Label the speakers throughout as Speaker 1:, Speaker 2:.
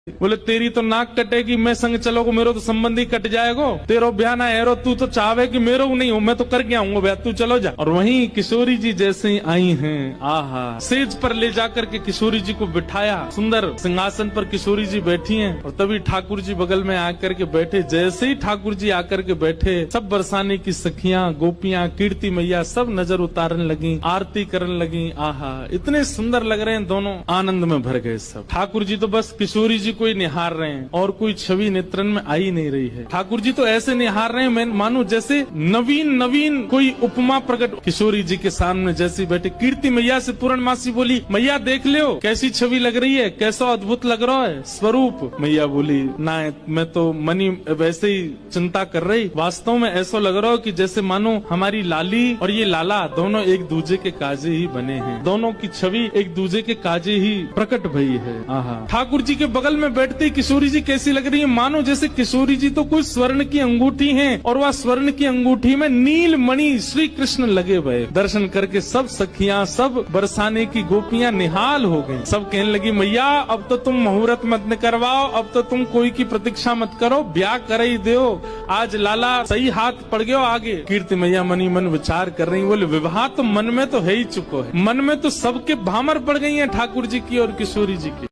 Speaker 1: बोले तेरी तो नाक कटेगी, मैं संग चलोगो मेरो तो संबंधी कट जाएगो, तेरो ब्याह ना हैरो, तू तो चाहे कि मेरो नहीं हो, मैं तो कर गया हूँ ब्याह, तू चलो जा। और वहीं किशोरी जी जैसे ही आई हैं, आहा, सेज पर ले जाकर के किशोरी जी को बिठाया, सुंदर सिंहासन पर किशोरी जी बैठी हैं। और तभी ठाकुर जी बगल में आकर के बैठे। जैसे ही ठाकुर जी आकर के बैठे, सब बरसाने की सखियां, गोपियां, कीर्ति मैया सब नजर उतारने लगी, आरती करने लगी। आहा, इतने सुंदर लग रहे हैं दोनों, आनंद में भर गए सब। ठाकुर जी तो बस किशोरी जी को ही निहार रहे हैं और कोई छवि नेत्रन में आई नहीं रही है। ठाकुर जी तो ऐसे निहार रहे हैं, मैं मानो जैसे नवीन कोई उपमा प्रकट। किशोरी जी के सामने जैसे बैठे, कीर्ति मैया से पूर्णमासी बोली, मैया देख लो कैसी छवि लग रही है, कैसा अद्भुत लग रहा है स्वरूप। मैया बोली, ना मैं तो मनी वैसे ही चिंता कर रही, वास्तव में ऐसा लग रहा हो कि जैसे मानो हमारी लाली और ये लाला दोनों एक दूजे के काजे ही बने हैं, दोनों की छवि एक दूजे के काजे ही प्रकट भई है। आहा, ठाकुर जी के बगल में बैठते किशोरी जी कैसी लग रही है, मानो जैसे किशोरी जी तो कोई स्वर्ण की अंगूठी है और वह स्वर्ण की अंगूठी में नील मणि श्री कृष्ण लगे हुए। दर्शन करके सब सखियां, सब बरसाने की गोपियां निहाल हो गई। सब कहने लगी, मैया अब तो तुम मुहूर्त मत करवाओ, अब तो तुम कोई की प्रतीक्षा मत करो, ब्याह कर ही दो, आज लाला सही हाथ पड़ गयो आगे। कीर्ति मैया मनी मन विचार कर रही, बोले विवाह तो मन में तो है ही चुको है, मन में तो सबके भामर पड़ गई है ठाकुर जी की और किशोरी जी की।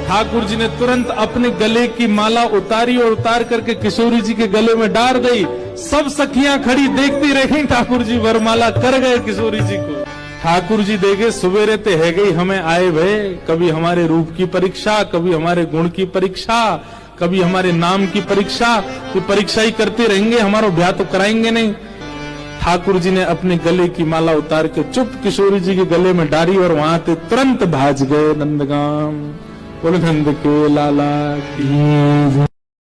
Speaker 1: ठाकुर जी ने तुरंत अपने गले की माला उतारी और उतार करके किशोरी जी के गले में डाल दी। सब सखियां खड़ी देखती रही, ठाकुर जी वरमाला कर गए किशोरी जी को। ठाकुर जी देखे सवेरे ते है गई हमें आए भय, कभी हमारे रूप की परीक्षा, कभी हमारे गुण की परीक्षा, कभी हमारे नाम की परीक्षा, तो परीक्षा ही करते रहेंगे, हमारा ब्याह तो कराएंगे नहीं। ठाकुर जी ने अपने गले की माला उतार के चुप किशोरी जी के गले में डाली और वहां से तुरंत भाज गए नंदगाम। बोलो नंद के लाला की।